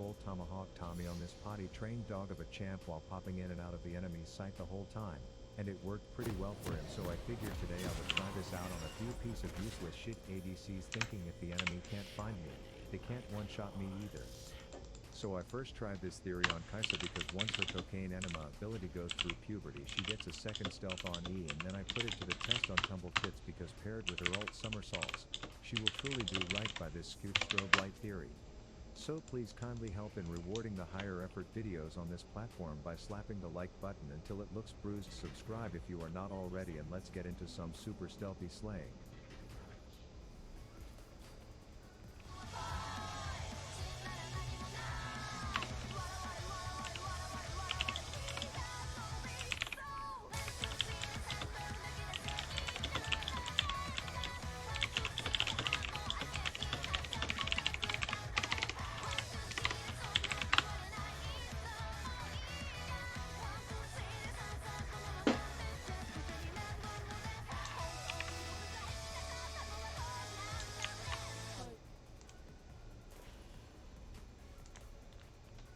full tomahawk Tommy on this potty-trained dog of a champ while popping in and out of the enemy's sight the whole time, and it worked pretty well for him, so I figured today I would try this out on a few piece of useless shit ADCs, thinking if the enemy can't find me, they can't one-shot me either. So I first tried this theory on Kaisa because once her cocaine enema ability goes through puberty she gets a second stealth on E, and then I put it to the test on Tumble Tits because paired with her ult somersaults, she will truly do right by this skewed strobe light theory. So please kindly help in rewarding the higher effort videos on this platform by slapping the like button until it looks bruised, subscribe if you are not already, and let's get into some super stealthy slaying.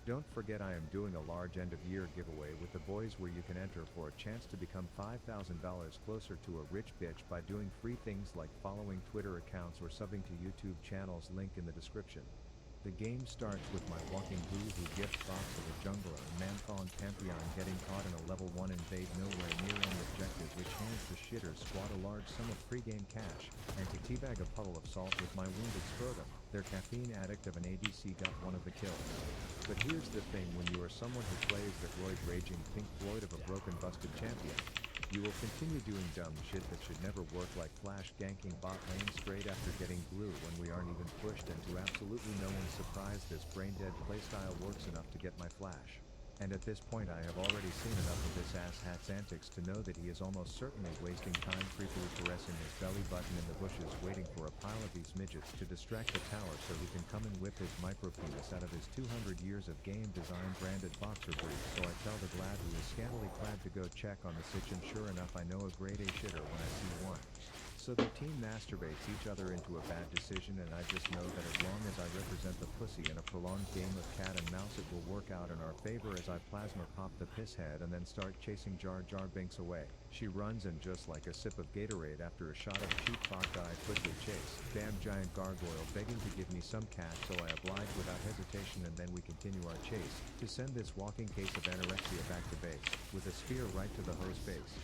Don't forget I am doing a large end of year giveaway with the boys where you can enter for a chance to become $5,000 closer to a rich bitch by doing free things like following Twitter accounts or subbing to YouTube channels, link in the description. The game starts with my walking boo-hoo gift box of a jungler and Manthon Pantheon getting caught in a level 1 invade nowhere near any objective, which hands the shitters squad a large sum of pre-game cash, and to teabag a puddle of salt with my wounded scrotum. Their caffeine addict of an ADC got one of the kills. But here's the thing, when you are someone who plays the roid raging Pink Floyd of a broken busted champion, you will continue doing dumb shit that should never work, like flash ganking bot lane straight after getting blue when we aren't even pushed, and to absolutely no one's surprise this brain-dead playstyle works enough to get my flash. And at this point I have already seen enough of this asshat's antics to know that he is almost certainly wasting time creepily caressing his belly button in the bushes, waiting for a pile of these midgets to distract the tower so he can come and whip his micropenis out of his 200 years of game design branded boxer brief. So I tell the glad who is scantily clad to go check on the sitch, and sure enough I know a grade A shitter when I see one. So the team masturbates each other into a bad decision, and I just know that as long as I represent the pussy in a prolonged game of cat and mouse it will work out in our favor, as I plasma pop the piss head and then start chasing Jar Jar Binks away. She runs, and just like a sip of Gatorade after a shot of cheap vodka I quickly chase. Damn giant gargoyle begging to give me some cash, so I oblige without hesitation, and then we continue our chase to send this walking case of anorexia back to base with a spear right to the host base.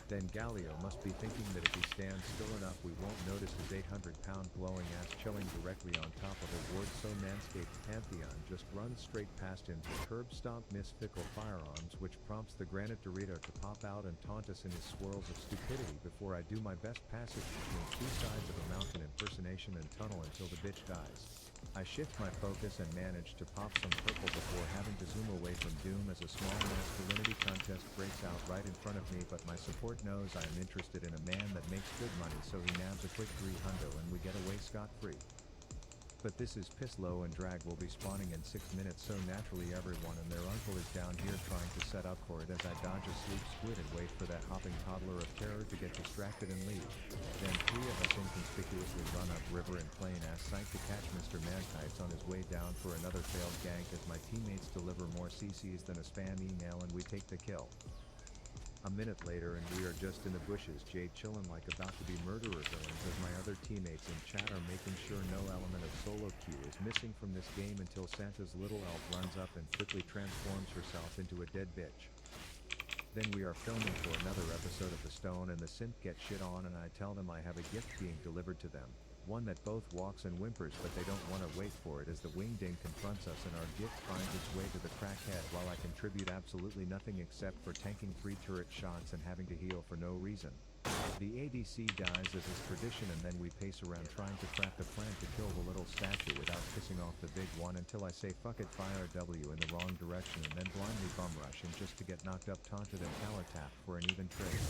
Then Galio must be thinking that if he stands still enough we won't notice his 800-pound glowing ass chilling directly on top of his word, so Manscaped Pantheon just runs straight past him to curb stomp Miss Fickle Firearms, which prompts the Granite Dorito to pop out and taunt us in his swirls of stupidity before I do my best passage between two sides of a mountain impersonation and tunnel until the bitch dies. I shift my focus and manage to pop some purple before having to zoom away from doom as a small masculinity contest breaks out right in front of me, but my support knows I am interested in a man that makes good money, so he nabs a quick 300 and we get away scot-free. But this is piss low, and drag will be spawning in 6 minutes, so naturally everyone and their uncle is down here trying to set up for it as I dodge a sleep squid and wait for that hopping toddler of terror to get distracted and leave. Then 3 of us inconspicuously run up river in plain ass sight to catch Mr. Mankites on his way down for another failed gank as my teammates deliver more CCs than a spam email and we take the kill. A minute later and we are just in the bushes, Jade chillin' like about to be murderer villains, as my other teammates in chat are making sure no element of solo queue is missing from this game until Santa's little elf runs up and quickly transforms herself into a dead bitch. Then we are filming for another episode of The Stone and the Synth get shit on, and I tell them I have a gift being delivered to them. One that both walks and whimpers, but they don't want to wait for it as the wingding confronts us and our gift finds its way to the crackhead while I contribute absolutely nothing except for tanking 3 turret shots and having to heal for no reason. The ADC dies as is tradition, and then we pace around trying to craft a plan to kill the little statue without pissing off the big one until I say fuck it, fire W in the wrong direction, and then blindly bum rush him just to get knocked up, taunted, and power tapped for an even trade.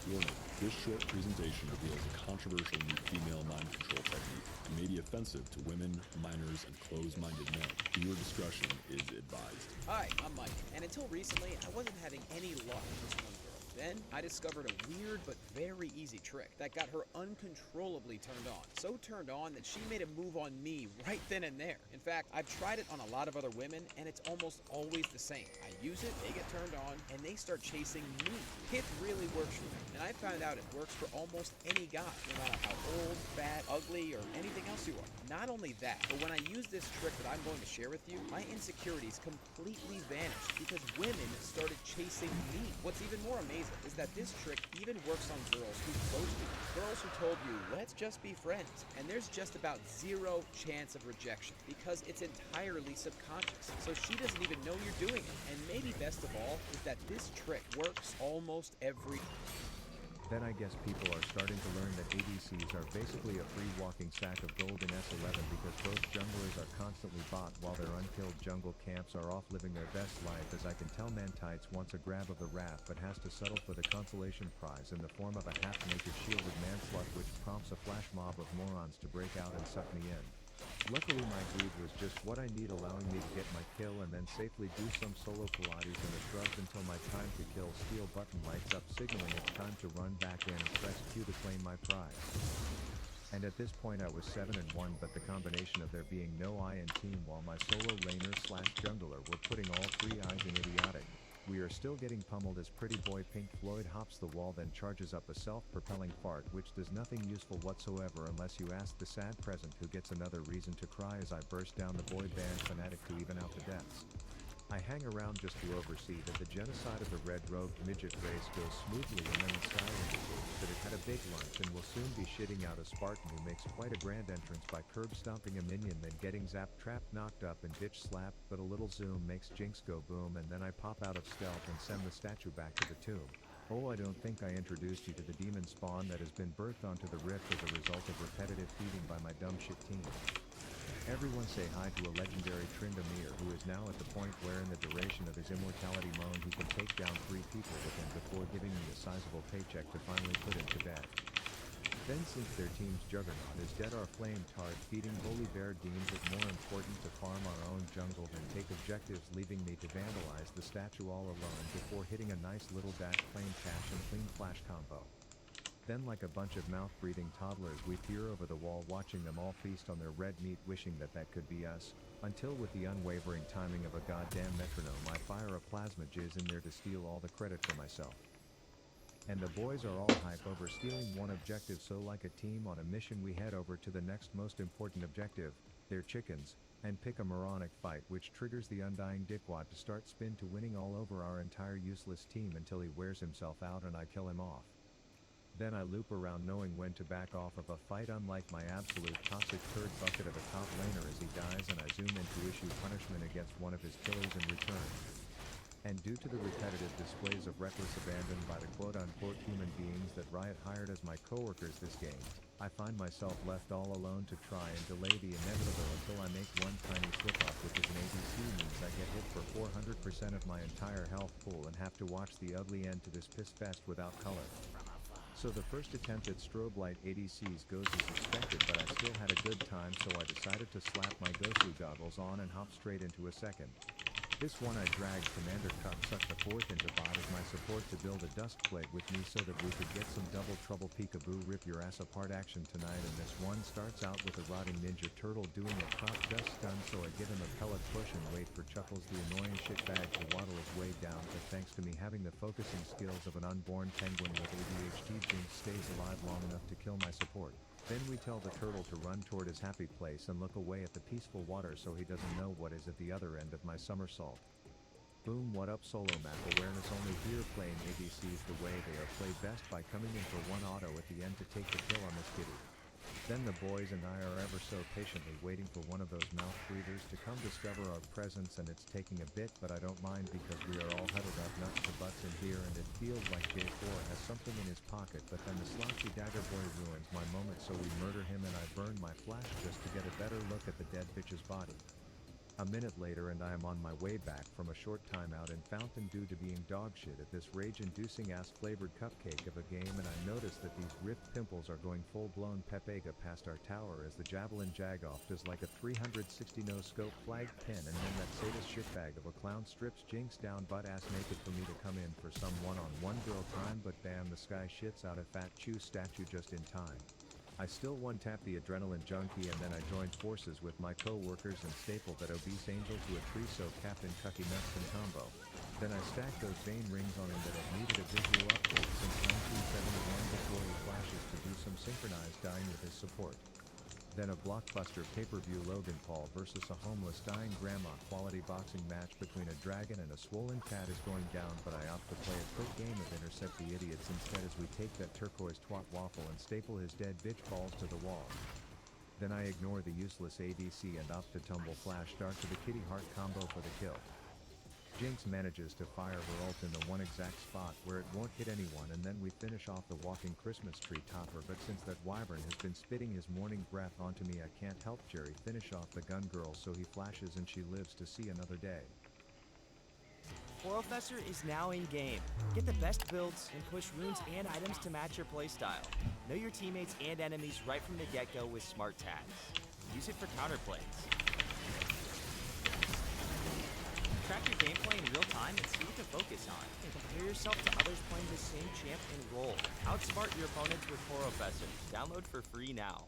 Warning, this short presentation reveals a controversial new female mind control technique and may be offensive to women, minors, and closed-minded men. Viewer discretion is advised. Hi, I'm Mike, and until recently, I wasn't having any luck with this one girl. Then I discovered a weird but very easy trick that got her uncontrollably turned on. So turned on that she made a move on me right then and there. In fact, I've tried it on a lot of other women and it's almost always the same. I use it, they get turned on, and they start chasing me. It really works for me, and I found out it works for almost any guy, no matter how old, fat, ugly, or anything else you are. Not only that, but when I use this trick that I'm going to share with you, my insecurities completely vanished because women started chasing me. What's even more amazing is that this trick even works on girls who ghosted you. Girls who told you, let's just be friends. And there's just about zero chance of rejection because it's entirely subconscious. So she doesn't even know you're doing it. And maybe best of all is that this trick works almost every time. Then I guess people are starting to learn that ADCs are basically a free walking sack of gold in S11 because both junglers are constantly bot while their unkilled jungle camps are off living their best life. As I can tell, Mantites wants a grab of the wrath but has to settle for the consolation prize in the form of a half-naked shielded manslut, which prompts a flash mob of morons to break out and suck me in. Luckily my groove was just what I need, allowing me to get my kill and then safely do some solo Pilates in the shrubs until my time to kill steel button lights up, signaling it's time to run back in and press Q to claim my prize. And at this point I was 7-1, but the combination of there being no I in team while my solo laner slash jungler were putting all three eyes in idiotic. We are still getting pummeled as pretty boy Pink Floyd hops the wall, then charges up a self-propelling fart which does nothing useful whatsoever unless you ask the sad present, who gets another reason to cry as I burst down the boy band fanatic to even out the deaths. I hang around just to oversee that the genocide of the red-robed midget race goes smoothly, and then the Skyrim reveals that it had a big lunch and will soon be shitting out a Spartan who makes quite a grand entrance by curb-stomping a minion, then getting zapped, trapped, knocked up, and bitch-slapped, but a little zoom makes Jinx go boom, and then I pop out of stealth and send the statue back to the tomb. Oh, I don't think I introduced you to the demon spawn that has been birthed onto the rift as a result of repetitive feeding by my dumb shit team. Everyone say hi to a legendary Tryndamere who is now at the point where in the duration of his immortality moan he can take down 3 people with him before giving me a sizable paycheck to finally put him to bed. Then since their team's juggernaut is dead, our flame tart feeding holy bear deems it more important to farm our own jungle than take objectives, leaving me to vandalize the statue all alone before hitting a nice little dash plain cash and clean flash combo. Then like a bunch of mouth-breathing toddlers we peer over the wall, watching them all feast on their red meat, wishing that that could be us, until with the unwavering timing of a goddamn metronome I fire a plasma jizz in there to steal all the credit for myself. And the boys are all hype over stealing one objective, so like a team on a mission we head over to the next most important objective, their chickens, and pick a moronic fight which triggers the undying dickwad to start spin to winning all over our entire useless team until he wears himself out and I kill him off. Then I loop around knowing when to back off of a fight, unlike my absolute toxic third bucket of a top laner as he dies, and I zoom in to issue punishment against one of his killers in return. And due to the repetitive displays of reckless abandon by the quote-unquote human beings that Riot hired as my coworkers this game, I find myself left all alone to try and delay the inevitable until I make one tiny slip-up, which is an ADC means I get hit for 400% of my entire health pool and have to watch the ugly end to this piss fest without color. So the first attempt at strobe light ADCs goes as expected, but I still had a good time, so I decided to slap my Gosu goggles on and hop straight into a second. This one I dragged Commander Cocksuck the Fourth into bot as my support to build a dust plate with me so that we could get some double trouble peekaboo rip your ass apart action tonight, and this one starts out with a rotting ninja turtle doing a crop dust stun, so I give him a pellet push and wait for Chuckles the annoying shitbag to waddle his way down, but thanks to me having the focusing skills of an unborn penguin with ADHD, Jinx stays alive long enough to kill my support. Then we tell the turtle to run toward his happy place and look away at the peaceful water so he doesn't know what is at the other end of my somersault. Boom, what up solo map awareness, only here playing ADCs the way they are played best by coming in for one auto at the end to take the kill on this kitty. Then the boys and I are ever so patiently waiting for one of those mouth breathers to come discover our presence, and it's taking a bit, but I don't mind because we are all huddled up nuts to butts in here, and it feels like J4 has something in his pocket, but then the slouchy dagger boy ruins my moment, so we murder him and I burn my flash just to get a better look at the dead bitch's body. A minute later and I am on my way back from a short timeout in Fountain due to being dog shit at this rage-inducing ass flavored cupcake of a game, and I notice that these ripped pimples are going full-blown Pepega past our tower as the javelin jag-off does like a 360 no-scope flag pin, and then that sadist shitbag of a clown strips Jinx down butt-ass naked for me to come in for some one-on-one girl time, but bam, the sky shits out a fat Chew statue just in time. I still one-tap the adrenaline junkie, and then I joined forces with my co-workers and stapled that obese angel to a tree so Captain Cucky Nuts and combo. Then I stacked those vein rings on him that have needed a visual update since 1971 before he flashes to do some synchronized dying with his support. Then a blockbuster pay-per-view Logan Paul versus a homeless dying grandma quality boxing match between a dragon and a swollen cat is going down, but I opt to play a quick game of intercept the idiots instead as we take that turquoise twat waffle and staple his dead bitch balls to the wall. Then I ignore the useless ADC and opt to tumble flash dart to the kitty heart combo for the kill. Jinx manages to fire her ult in the one exact spot where it won't hit anyone, and then we finish off the walking Christmas tree topper, but since that wyvern has been spitting his morning breath onto me, I can't help Jerry finish off the gun girl, so he flashes and she lives to see another day. Porofessor is now in game. Get the best builds and push runes and items to match your playstyle. Know your teammates and enemies right from the get-go with smart tags. Use it for counterplays. Track your gameplay in real time and see what to focus on. And compare yourself to others playing the same champ and role. Outsmart your opponents with Porofessor. Download for free now.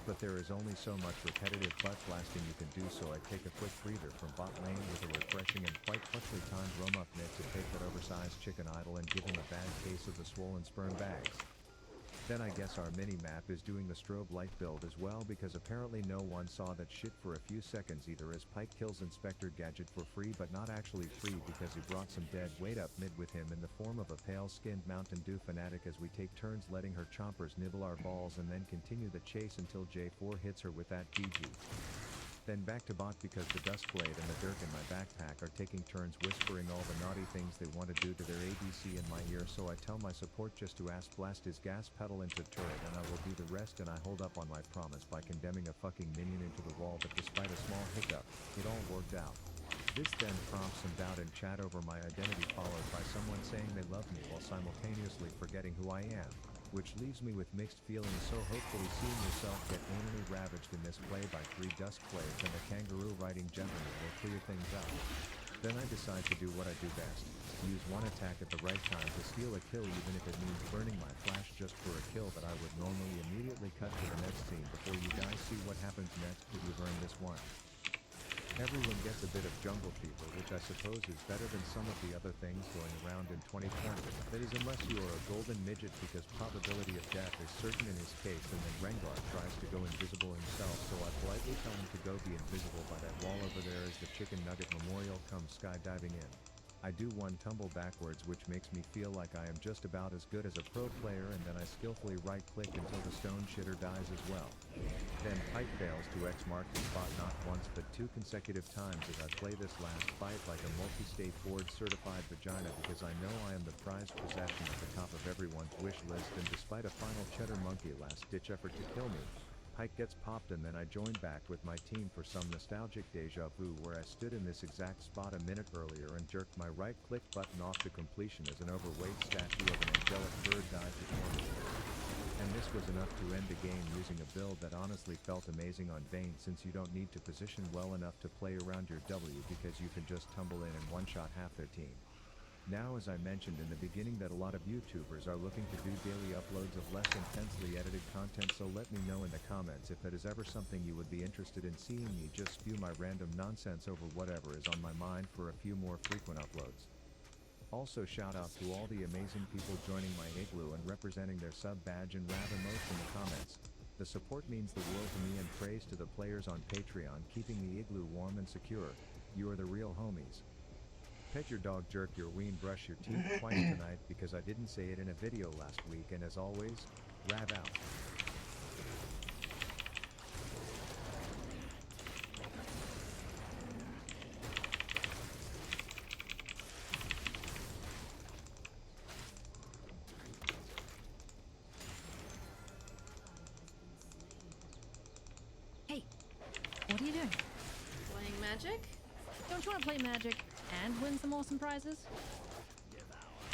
But there is only so much repetitive butt blasting you can do, so I take a quick breather from bot lane with a refreshing and quite quickly timed roam up mid to take that oversized chicken idol and give him a bad case of the swollen sperm bags. Then I guess our mini-map is doing the strobe light build as well, because apparently no one saw that shit for a few seconds either, as Pike kills Inspector Gadget for free, but not actually free because he brought some dead weight up mid with him in the form of a pale-skinned Mountain Dew fanatic as we take turns letting her chompers nibble our balls and then continue the chase until J4 hits her with that GG. Then back to bot because the Duskblade and the Dirk in my backpack are taking turns whispering all the naughty things they want to do to their ADC in my ear, so I tell my support just to ass blast his gas pedal into turret and I will do the rest, and I hold up on my promise by condemning a fucking minion into the wall, but despite a small hiccup, it all worked out. This then prompts some doubt in chat over my identity, followed by someone saying they love me while simultaneously forgetting who I am, which leaves me with mixed feelings, so hopefully seeing yourself get anally ravaged in this play by 3 Duskblades and a kangaroo riding gentleman will clear things up. Then I decide to do what I do best, use one attack at the right time to steal a kill, even if it means burning my flash just for a kill that I would normally immediately cut to the next scene before you guys see what happens next, because you've earned this one. Everyone gets a bit of jungle fever, which I suppose is better than some of the other things going around in 2020. That is, unless you are a golden midget, because probability of death is certain in his case, and then Rengar tries to go invisible himself, so I politely tell him to go be invisible by that wall over there as the Chicken Nugget Memorial comes skydiving in. I do one tumble backwards, which makes me feel like I am just about as good as a pro player, and then I skillfully right-click until the stone shitter dies as well. Then Pike fails to X-mark the spot not once but 2 consecutive times as I play this last fight like a multi-state board-certified vagina, because I know I am the prized possession at the top of everyone's wish list, and despite a final cheddar monkey last-ditch effort to kill me, Pike gets popped, and then I join back with my team for some nostalgic deja vu where I stood in this exact spot a minute earlier and jerked my right-click button off to completion as an overweight statue of an angelic bird died before me. And this was enough to end the game using a build that honestly felt amazing on Vayne, since you don't need to position well enough to play around your W because you can just tumble in and one-shot half their team. Now, as I mentioned in the beginning, that a lot of YouTubers are looking to do daily uploads of less intensely edited content, so let me know in the comments if that is ever something you would be interested in seeing me just spew my random nonsense over whatever is on my mind for a few more frequent uploads. Also, shout out to all the amazing people joining my igloo and representing their sub badge and rab emotes in the comments. The support means the world to me, and praise to the players on Patreon keeping the igloo warm and secure. You are the real homies. Pet your dog, jerk your ween, brush your teeth twice tonight because I didn't say it in a video last week, and as always, rab out. Hey, what are you doing? Playing Magic? Don't you want to play Magic and win some awesome prizes?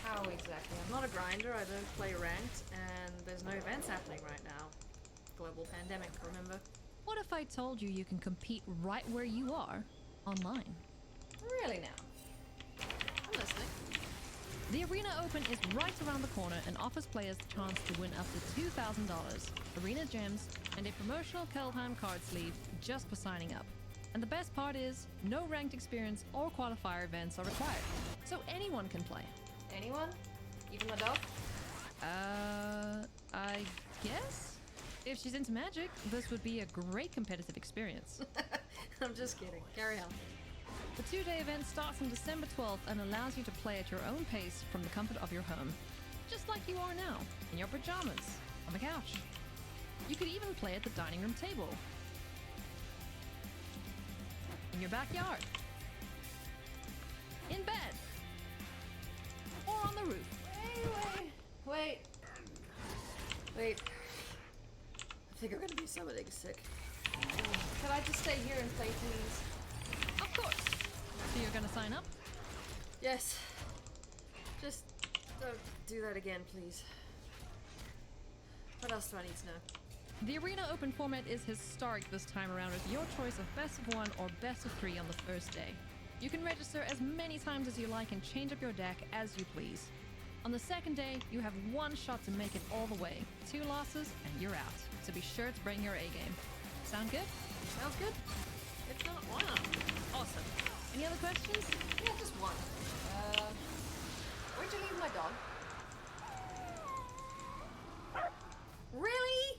How exactly? I'm not a grinder, I don't play ranked, and there's no events happening right now. Global pandemic, remember? What if I told you you can compete right where you are, online? Really now? I'm listening. The Arena Open is right around the corner and offers players the chance to win up to $2,000, arena gems, and a promotional Keldheim card sleeve just for signing up. And the best part is, no ranked experience or qualifier events are required, so anyone can play. Anyone? Even my dog? I guess? If she's into Magic, this would be a great competitive experience. I'm just kidding. Carry on. The 2-day event starts on December 12th and allows you to play at your own pace from the comfort of your home. Just like you are now, in your pajamas, on the couch. You could even play at the dining room table. In your backyard. In bed. Or on the roof. Wait. I think I'm gonna be somebody sick. Can I just stay here and play, please? Of course. So you're gonna sign up? Yes. Just don't do that again, please. What else do I need to know? The Arena Open format is historic this time around with your choice of best of 1 or best of 3 on the first day. You can register as many times as you like and change up your deck as you please. On the second day, you have one shot to make it all the way. 2 losses and you're out. So be sure to bring your A game. Sound good? Sounds good. If not, why not? Awesome. Any other questions? Yeah, just one. Where'd you leave my dog? Really?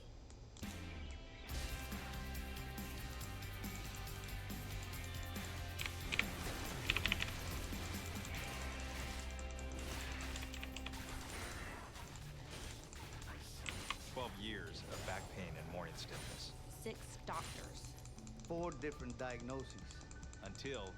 Years of back pain and morning stiffness 6 doctors. 4 different diagnoses. until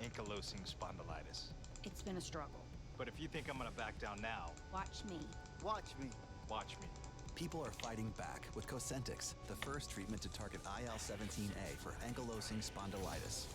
ankylosing spondylitis. It's been a struggle. But if you think I'm gonna back down now, Watch me. Watch me. watch me. People are fighting back with Cosentyx, the first treatment to target IL-17A for ankylosing spondylitis.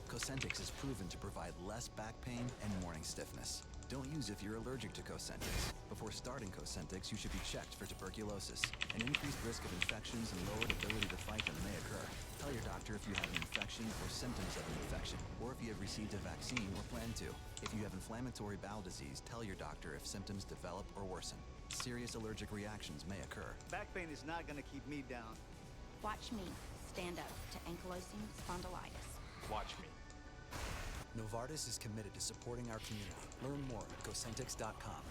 Cosentyx is proven to provide less back pain and morning stiffness. Don't use if you're allergic to Cosentyx. Before starting Cosentyx, you should be checked for tuberculosis. An increased risk of infections and lowered ability to fight them may occur. Tell your doctor if you have an infection or symptoms of an infection, or if you have received a vaccine or plan to. If you have inflammatory bowel disease, tell your doctor if symptoms develop or worsen. Serious allergic reactions may occur. Back pain is not gonna keep me down. Watch me stand up to ankylosing spondylitis. Watch me. Novartis is committed to supporting our community. Learn more at Cosentyx.com.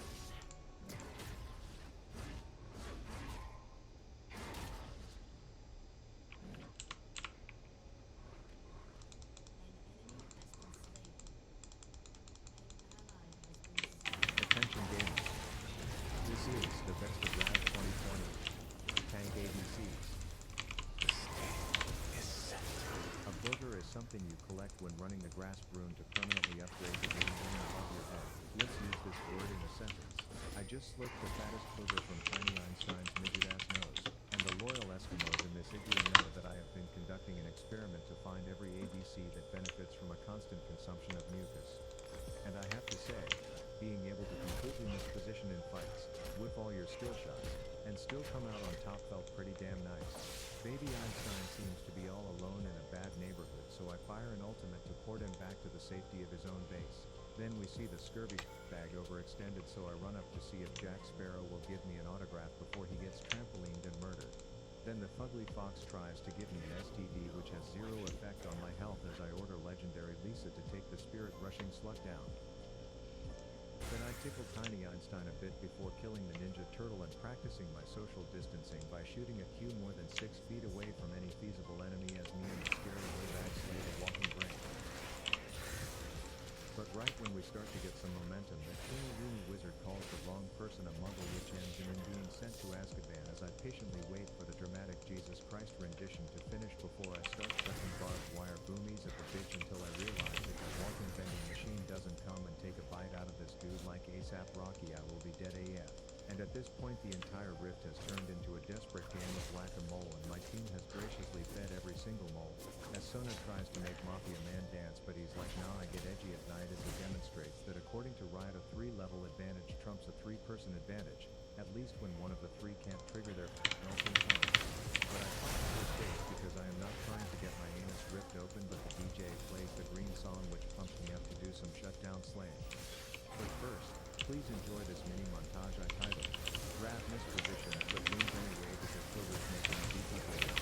Attention gamers. This is the best of Rad 2020. Tank ABCs. A booger is something you collect when running the grass broom to permanently upgrade the green room above your head. Let's use this word in a sentence. I just slipped the fattest booger from Tiny Einstein's midget-ass nose. And the loyal Eskimos in this igloo know that I have been conducting an experiment to find every ABC that benefits from a constant consumption of mucus. And I have to say, being able to completely miss position in fights, whip all your skill shots, and still come out on top felt pretty damn nice. Baby Einstein seems to be all alone in a bad neighborhood, so I fire an ultimate to port him back to the safety of his own base. Then we see the scurvy bag overextended, so I run up to see if Jack Sparrow will give me an autograph before he gets trampolined and murdered. Then the fugly fox tries to give me an STD, which has zero effect on my health as I order legendary Lisa to take the spirit-rushing slut down. Then I tickle Tiny Einstein a bit before killing the Ninja Turtle and practicing my social distancing by shooting a Q more than 6 feet away from any feasible enemy as me and the scary wayback slay the walking brain. But right when we start to get some momentum, the teeny weeny wizard calls the wrong person a muggle, which ends in him being sent to Azkaban as I patiently wait for the dramatic Jesus Christ rendition to finish before I start chucking barbed wire boomies at the bitch until I realize if the walking vending machine doesn't come and take a bite out of this dude like ASAP Rocky, I will be dead AF. And at this point the entire rift has turned into a desperate game of whack-a-mole, and my team has graciously fed every single mole. As Sona tries to make Mafia Man dance, but he's like, nah, I get edgy at night, as he demonstrates that according to Riot a 3-level advantage trumps a 3-person advantage, at least when one of the 3 can't trigger their melting point. But I pop the stage because I am not trying to get my anus ripped open, but the DJ plays the green song which pumps me up to do some shutdown slaying. But first, please enjoy this mini montage I titled Grab Mispositions but Wins Anyway because Silver's making a deep play.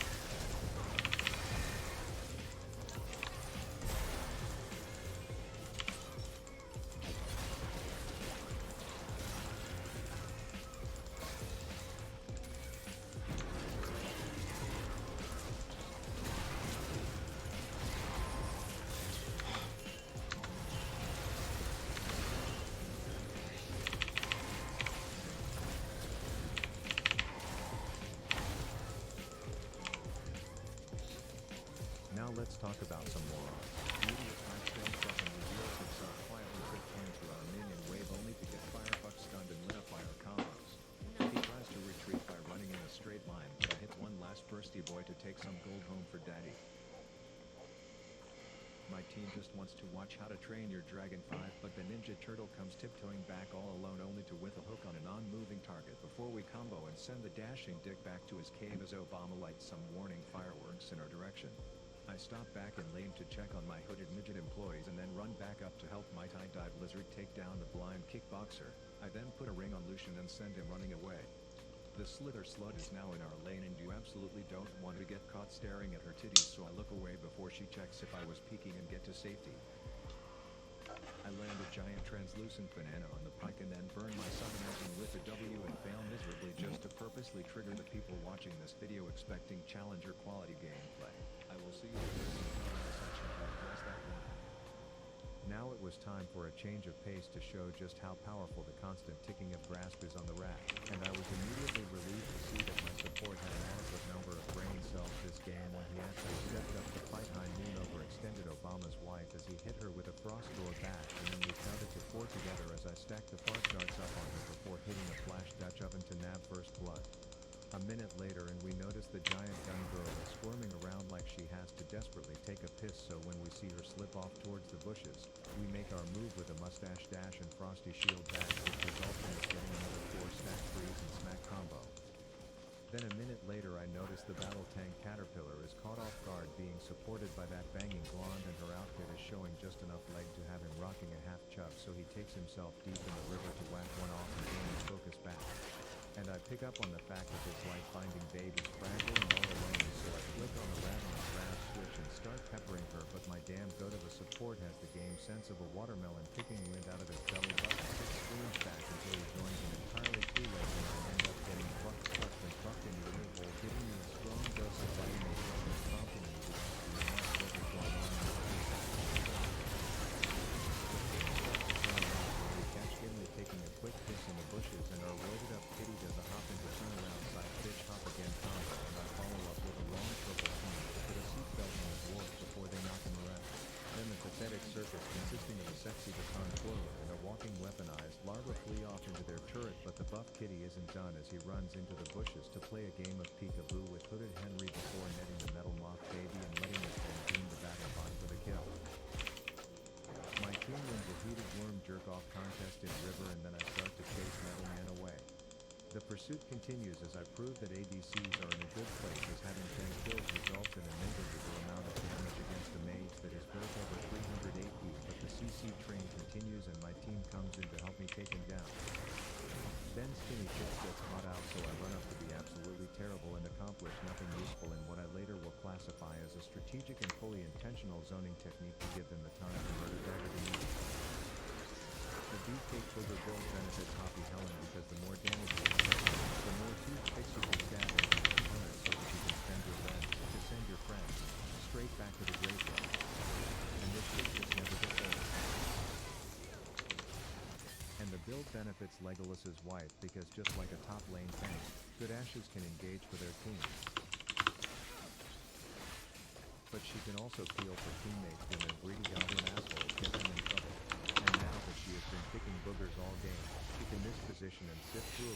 Now let's talk about some morons. Beauty of my stands up and reveals himself quietly, quick flamethrower on minion wave only to get firefuck stunned and lit up by our combos. He tries to retreat by running in a straight line, but I hit one last bursty boy to take some gold home for daddy. My team just wants to watch How to Train Your Dragon 5, but the Ninja Turtle comes tiptoeing back all alone only to whiff a hook on a non-moving target before we combo and send the dashing dick back to his cave as Obama lights some warning fireworks in our direction. I stop back in lane to check on my hooded midget employees and then run back up to help my tie-dye Blizzard take down the blind kickboxer. I then put a ring on Lucian and send him running away. The slither slut is now in our lane and you absolutely don't want to get caught staring at her titties, so I look away before she checks if I was peeking and get to safety. I land a giant translucent banana on the pike and then burn my summoners and with a W and fail miserably just to purposely trigger the people watching this video expecting challenger quality gameplay. I will see you in the comment section to address that one. Now it was time for a change of pace to show just how powerful the constant ticking of grasp is on the rack, and I was immediately relieved to see that my support had an adequate number of brain cells this game when he actually stepped up to fight High Noon overextended Obama's wife as he hit her with a frost door bash, and then we counted to 4 together as I stacked the fart darts up on her before hitting a flash Dutch oven to nab first blood. A minute later and we notice the giant gun girl is squirming around like she has to desperately take a piss, so when we see her slip off towards the bushes, we make our move with a mustache dash and frosty shield bash, which results in us getting another 4 stack freeze and smack combo. Then a minute later I notice the battle tank Caterpillar is caught off guard being supported by that banging blonde, and her outfit is showing just enough leg to have him rocking a half chub, so he takes himself deep in the river to whack one off and gain his focus back. And I pick up on the fact that this life-finding babe is fragile and all alone, so I flick on the rattling grab switch and start peppering her, but my damn go to the support has the game sense of a watermelon picking wind out of his belly button 6 screams back until he joins an entirely 2-leg and end up getting fucked and fucked in the ear hole, giving me a strong dose of vitamin C and prompting me to ask you what is going on in the we catch Gimli taking a quick piss in the bushes, and our roided up kitty does a hop into turnaround side bitch hop again combo, and I follow up with a long purple team to put a seatbelt on the dwarf before they knock him around. Then the pathetic circus consisting of a sexy baton twirler and a walking weaponized larva flee off into their turret, but the buff kitty isn't done as he runs into the bushes to play a game of peekaboo with hooded Henry before netting the metal moth baby and letting us then beam the vagabond for the kill. My team wins a heated worm jerk-off contest in river, and then I start to chase Metal Man away. The pursuit continues as I prove that ADCs are in a good place, as having 10 kills results in a negligible amount of damage against a mage that is built over 300 AP, but the CC train continues and classify as a strategic and fully intentional zoning technique to give them the time to murder dagger immediately. The beefcake booger build benefits Hoppy Helen because the more damage you do, the more toothpicks you can stab into your opponent so that you can spend your rent to send your friends straight back to the graveyard. And this shit just never gets old. And the build benefits Legolas's wife because just like a top lane tank, good ashes can engage for their team. But she can also peel for teammates when their greedy goblin assholes get them in trouble. And now that she has been kicking boogers all game, she can misposition and sift through a